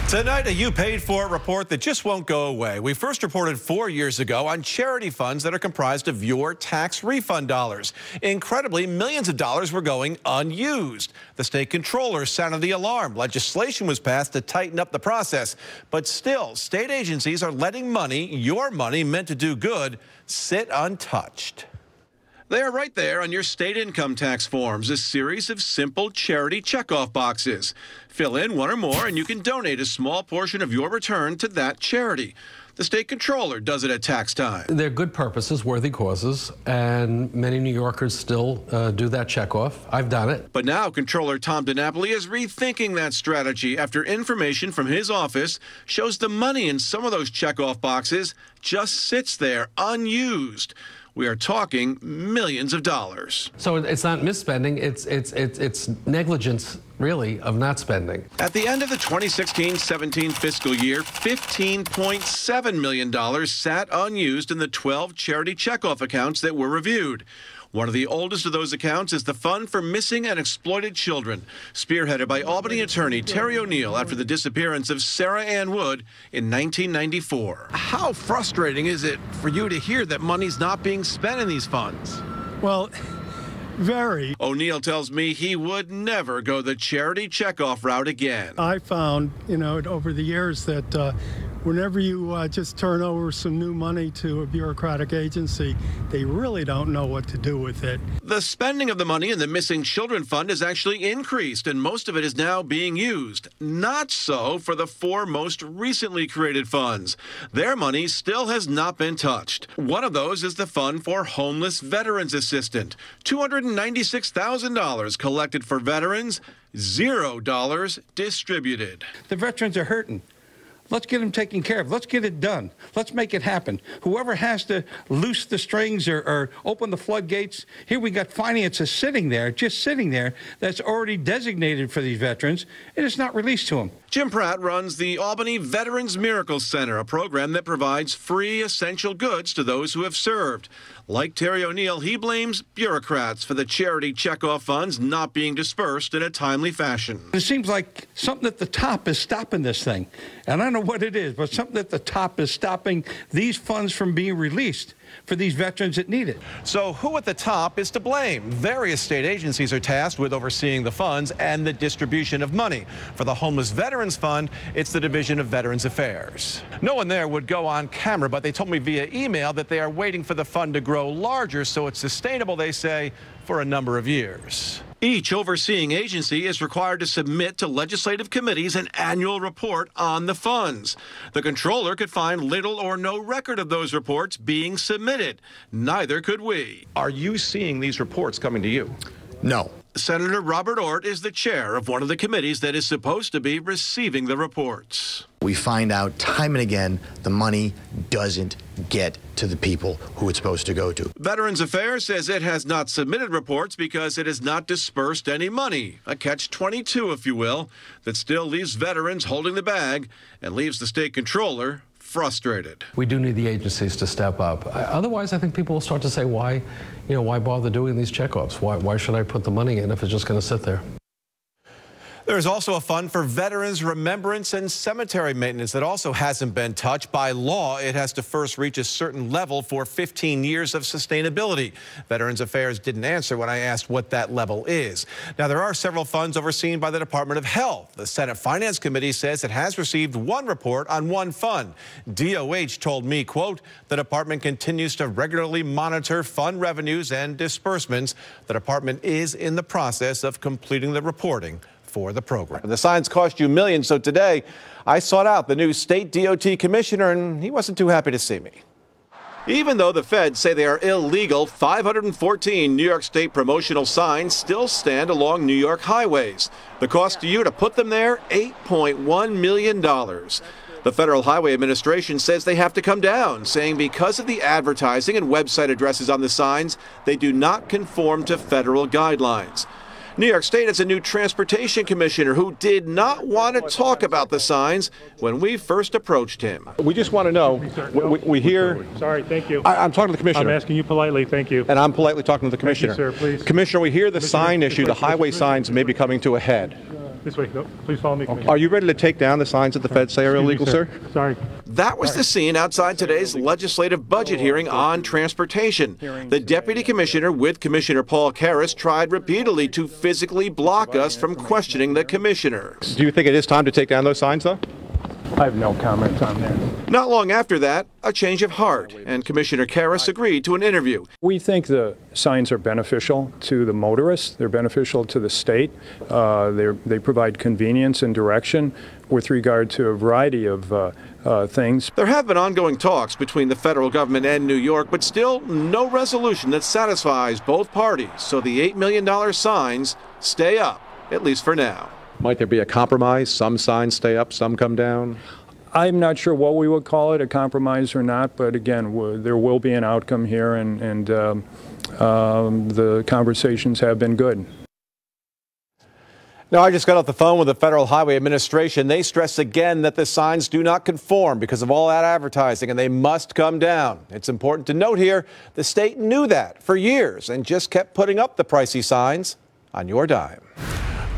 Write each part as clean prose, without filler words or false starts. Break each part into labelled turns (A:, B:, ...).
A: Tonight, a You Paid For It report that just won't go away. We first reported 4 years ago on charity funds that are comprised of your tax refund dollars. Incredibly, millions of dollars were going unused. The state controller sounded the alarm. Legislation was passed to tighten up the process. But still, state agencies are letting money, your money meant to do good, sit untouched. They are right there on your state income tax forms, a series of simple charity checkoff boxes. Fill in one or more and you can donate a small portion of your return to that charity. The state controller does it at tax time.
B: They're good purposes, worthy causes, and many New Yorkers still do that checkoff. I've done it.
A: But now Controller Tom DiNapoli is rethinking that strategy after information from his office shows the money in some of those checkoff boxes just sits there unused. We are talking millions of dollars.
B: So it's not misspending, it's negligence, really, of not spending.
A: At the end of the 2016-17 fiscal year, $15.7 million sat unused in the 12 charity checkoff accounts that were reviewed. One of the oldest of those accounts is the Fund for Missing and Exploited Children, spearheaded by Albany attorney Terry O'Neill after the disappearance of Sarah Ann Wood in 1994. How frustrating is it for you to hear that money's not being spent in these funds?
C: Well, very.
A: O'Neill tells me he would never go the charity checkoff route again.
C: I found, over the years that whenever you just turn over some new money to a bureaucratic agency, they really don't know what to do with it.
A: The spending of the money in the Missing Children Fund has actually increased, and most of it is now being used. Not so for the 4 most recently created funds. Their money still has not been touched. One of those is the Fund for Homeless Veterans Assistant. $296,000 collected for veterans, $0 distributed.
D: The veterans are hurting. Let's get them taken care of. Let's get it done. Let's make it happen. Whoever has to loose the strings or open the floodgates, here we got finances sitting there, just sitting there, that's already designated for these veterans, and it's not released to them.
A: Jim Pratt runs the Albany Veterans Miracle Center, a program that provides free essential goods to those who have served. Like Terry O'Neill, he blames bureaucrats for the charity checkoff funds not being dispersed in a timely fashion.
D: It seems like something at the top is stopping this thing. And I don't know what it is, but something at the top is stopping these funds from being released for these veterans that need it.
A: So who at the top is to blame? Various state agencies are tasked with overseeing the funds and the distribution of money. For the Homeless Veterans Fund, it's the Division of Veterans Affairs. No one there would go on camera, but they told me via email that they are waiting for the fund to grow larger so it's sustainable, they say, for a number of years. Each overseeing agency is required to submit to legislative committees an annual report on the funds. The controller could find little or no record of those reports being submitted. Neither could we. Are you seeing these reports coming to you?
E: No.
A: Senator Robert Ort is the chair of one of the committees that is supposed to be receiving the reports.
E: We find out time and again the money doesn't get to the people who it's supposed to go to.
A: Veterans Affairs says it has not submitted reports because it has not dispersed any money. A catch-22, if you will, that still leaves veterans holding the bag and leaves the state controller frustrated.
B: We do need the agencies to step up. Otherwise, I think people will start to say, why bother doing these checkoffs? Why should I put the money in if it's just going to sit there?
A: There is also a fund for veterans remembrance and cemetery maintenance that also hasn't been touched. By law, it has to first reach a certain level for 15 years of sustainability. Veterans Affairs didn't answer when I asked what that level is. Now, there are several funds overseen by the Department of Health. The Senate Finance Committee says it has received one report on one fund. DOH told me, quote, the department continues to regularly monitor fund revenues and disbursements. The department is in the process of completing the reporting for the program. The signs cost you millions, so today I sought out the new state DOT commissioner, and he wasn't too happy to see me. Even though the feds say they are illegal, 514 New York State promotional signs still stand along New York highways. The cost to you to put them there, $8.1 million. The Federal Highway Administration says they have to come down, saying because of the advertising and website addresses on the signs, they do not conform to federal guidelines. New York State has a new transportation commissioner who did not want to talk about the signs when we first approached him.
F: We just want to know, we hear...
G: Sorry, thank you.
F: I'm talking to the commissioner.
G: I'm asking you politely, thank you.
F: And I'm politely talking to the commissioner.
G: Thank you, sir, please.
F: Commissioner, we hear the sign issue, the highway signs may be coming to a head.
G: This way. No, please follow me.
F: Are you ready to take down the signs that the feds say are illegal, sir?
G: Sorry.
A: That was the scene outside today's legislative budget hearing on transportation. The deputy commissioner with Commissioner Paul Karras tried repeatedly to physically block us from questioning the commissioner.
F: Do you think it is time to take down those signs, though?
G: I have no comment on that.
A: Not long after that, a change of heart, and Commissioner Karras agreed to an interview.
H: We think the signs are beneficial to the motorists. They're beneficial to the state. They provide convenience and direction with regard to a variety of things.
A: There have been ongoing talks between the federal government and New York, but still no resolution that satisfies both parties. So the $8 million signs stay up, at least for now.
F: Might there be a compromise? Some signs stay up, some come down?
H: I'm not sure what we would call it, a compromise or not, but again, there will be an outcome here, and the conversations have been good.
A: Now, I just got off the phone with the Federal Highway Administration. They stress again that the signs do not conform because of all that advertising, and they must come down. It's important to note here, the state knew that for years and just kept putting up the pricey signs on your dime.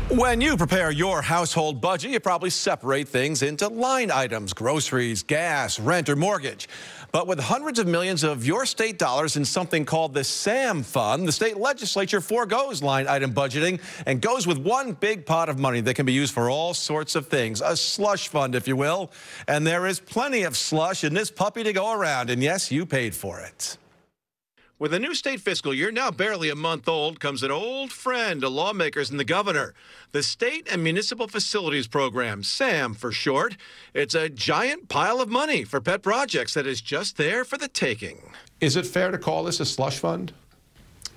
A: When you prepare your household budget, you probably separate things into line items: groceries, gas, rent, or mortgage. But with hundreds of millions of your state dollars in something called the SAM Fund, the state legislature forgoes line item budgeting and goes with one big pot of money that can be used for all sorts of things, a slush fund, if you will. And there is plenty of slush in this puppy to go around, and yes, you paid for it. With a new state fiscal year now barely a month old, comes an old friend to lawmakers and the governor. The State and Municipal Facilities Program, SAM for short. It's a giant pile of money for pet projects that is just there for the taking. Is it fair to call this a slush fund?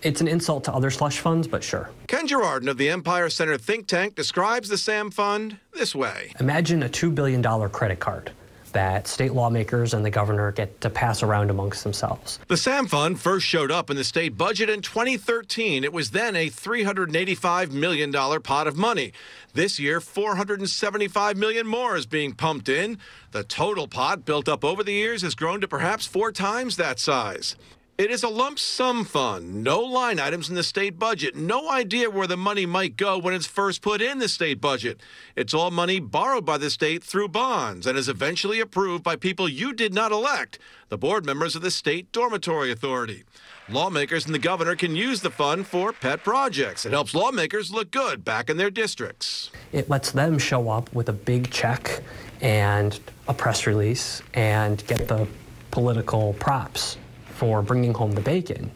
I: It's an insult to other slush funds, but sure.
A: Ken Girardin of the Empire Center think tank describes the SAM Fund this way.
I: Imagine a $2 billion credit card that state lawmakers and the governor get to pass around amongst themselves.
A: The SAM Fund first showed up in the state budget in 2013. It was then a $385 million pot of money. This year, $475 million more is being pumped in. The total pot built up over the years has grown to perhaps 4 times that size. It is a lump sum fund, no line items in the state budget, no idea where the money might go when it's first put in the state budget. It's all money borrowed by the state through bonds and is eventually approved by people you did not elect, the board members of the State Dormitory Authority. Lawmakers and the governor can use the fund for pet projects. It helps lawmakers look good back in their districts.
I: It lets them show up with a big check and a press release and get the political props for bringing home the bacon.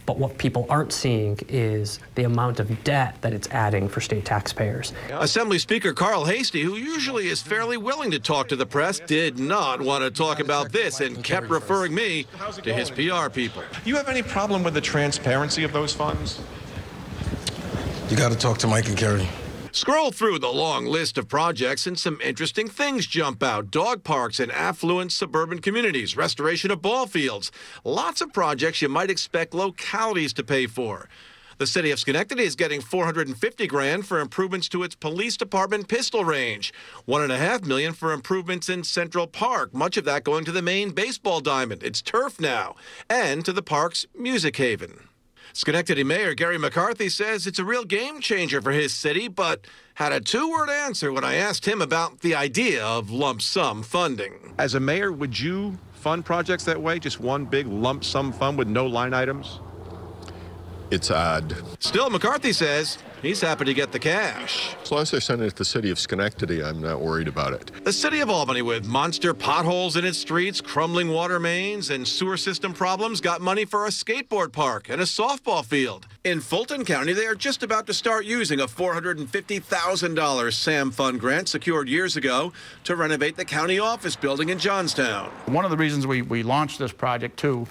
I: But what people aren't seeing is the amount of debt that it's adding for state taxpayers.
A: Assembly Speaker Carl Hastie, who usually is fairly willing to talk to the press, did not want to talk about this and kept referring me to his PR people.
J: Do you have any problem with the transparency of those funds?
K: You got to talk to Mike and Kerry.
A: Scroll through the long list of projects and some interesting things jump out. Dog parks in affluent suburban communities, restoration of ball fields. Lots of projects you might expect localities to pay for. The city of Schenectady is getting $450 grand for improvements to its police department pistol range. $1.5 million for improvements in Central Park, much of that going to the main baseball diamond. It's turf now. And to the park's music haven. Schenectady Mayor Gary McCarthy says it's a real game changer for his city, but had a 2-word answer when I asked him about the idea of lump sum funding.
J: As a mayor, would you fund projects that way? Just one big lump sum fund with no line items?
L: It's odd.
A: Still, McCarthy says he's happy to get the cash.
L: As long as they're sending it to the city of Schenectady, I'm not worried about it.
A: The city of Albany, with monster potholes in its streets, crumbling water mains, and sewer system problems, got money for a skateboard park and a softball field. In Fulton County, they are just about to start using a $450,000 SAM Fund grant secured years ago to renovate the county office building in Johnstown.
M: One of the reasons we launched this project, too,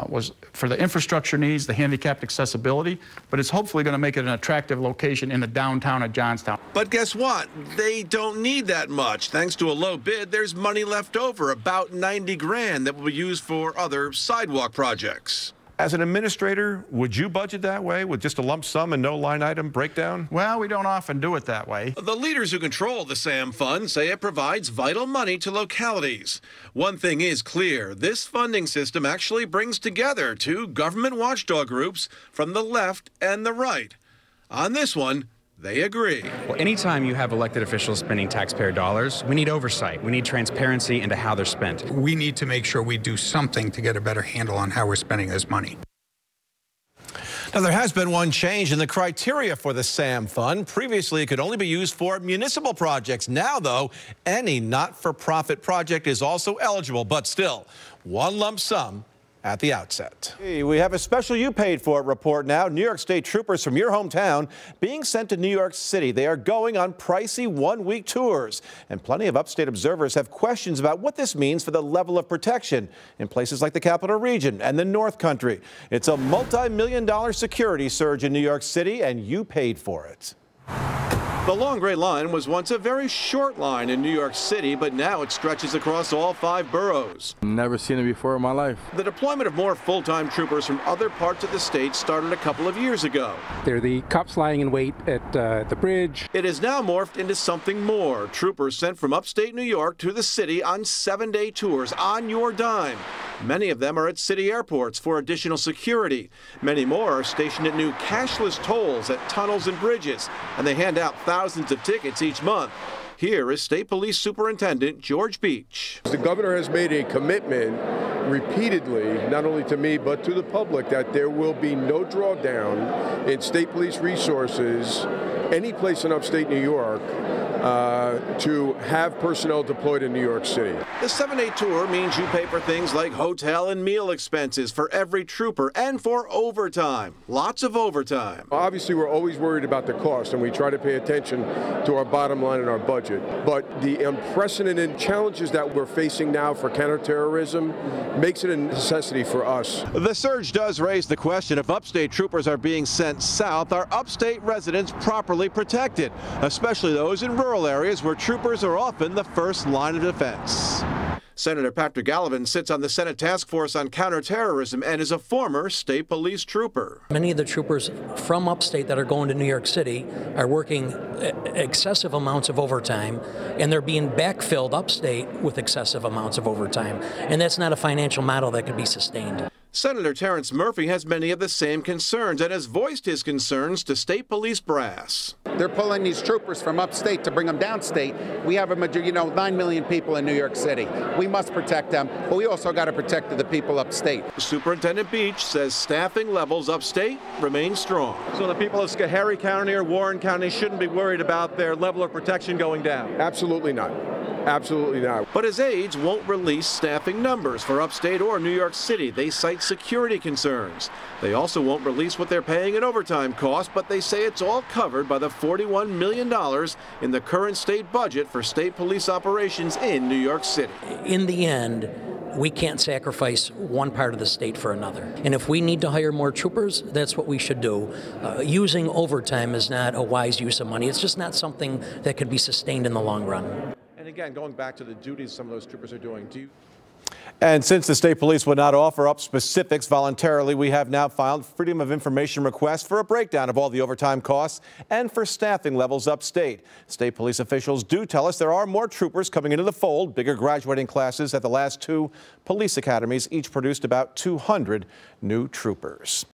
M: was for the infrastructure needs, the handicapped accessibility, but it's hopefully going to make it an attractive location in the downtown of Johnstown.
A: But guess what? They don't need that much. Thanks to a low bid, there's money left over, about 90 grand, that will be used for other sidewalk projects.
J: As an administrator, would you budget that way with just a lump sum and no line item breakdown?
M: Well, we don't often do it that way.
A: The leaders who control the SAM Fund say it provides vital money to localities. One thing is clear, this funding system actually brings together 2 government watchdog groups from the left and the right. On this one, they agree.
N: Well, anytime you have elected officials spending taxpayer dollars, we need oversight. We need transparency into how they're spent.
O: We need to make sure we do something to get a better handle on how we're spending this money.
A: Now, there has been one change in the criteria for the SAM fund. Previously, it could only be used for municipal projects. Now, though, any not-for-profit project is also eligible, but still, one lump sum at the outset. Hey, we have a special You Paid For It report now. New York State troopers from your hometown being sent to New York City. They are going on pricey one-week tours. And plenty of upstate observers have questions about what this means for the level of protection in places like the Capital Region and the North Country. It's a multi-million-dollar security surge in New York City, and you paid for it. The Long Gray Line was once a very short line in New York City, but now it stretches across all 5 boroughs.
P: Never seen it before in my life.
A: The deployment of more full-time troopers from other parts of the state started a couple of years ago.
Q: They're the cops lying in wait at the bridge.
A: It has now morphed into something more. Troopers sent from upstate New York to the city on 7-day tours on your dime. Many of them are at city airports for additional security. Many more are stationed at new cashless tolls at tunnels and bridges, and they hand out thousands of tickets each month. Here is State Police Superintendent George Beach.
R: The governor has made a commitment repeatedly, not only to me, but to the public, that there will be no drawdown in state police resources any place in upstate New York to have personnel deployed in New York City.
A: The 7-day tour means you pay for things like hotel and meal expenses for every trooper and for overtime. Lots of overtime.
R: Obviously, we're always worried about the cost, and we try to pay attention to our bottom line and our budget. But the unprecedented challenges that we're facing now for counterterrorism makes it a necessity for us.
A: The surge does raise the question: if upstate troopers are being sent south, are upstate residents properly protected, especially those in rural areas where troopers are often the first line of defense? Senator Patrick Gallivan sits on the Senate Task Force on Counterterrorism and is a former state police trooper.
S: Many of the troopers from upstate that are going to New York City are working excessive amounts of overtime, and they're being backfilled upstate with excessive amounts of overtime. And that's not a financial model that can be sustained.
A: Senator Terrence Murphy has many of the same concerns and has voiced his concerns to state police brass.
T: They're pulling these troopers from upstate to bring them downstate. We have 9 million people in New York City. We must protect them, but we also got to protect the people upstate.
A: Superintendent Beach says staffing levels upstate remain strong.
J: So the people of Schoharie County or Warren County shouldn't be worried about their level of protection going down?
R: Absolutely not. Absolutely not.
A: But his aides won't release staffing numbers for upstate or New York City. They cite security concerns. They also won't release what they're paying in overtime costs, but they say it's all covered by the $41 million in the current state budget for state police operations in New York City.
S: In the end, we can't sacrifice one part of the state for another. And if we need to hire more troopers, that's what we should do. Using overtime is not a wise use of money. It's just not something that could be sustained in the long run.
J: And again, going back to the duties some of those troopers are doing,
A: And since the state police would not offer up specifics voluntarily, we have now filed Freedom of Information requests for a breakdown of all the overtime costs and for staffing levels upstate. State police officials do tell us there are more troopers coming into the fold. Bigger graduating classes at the last 2 police academies each produced about 200 new troopers.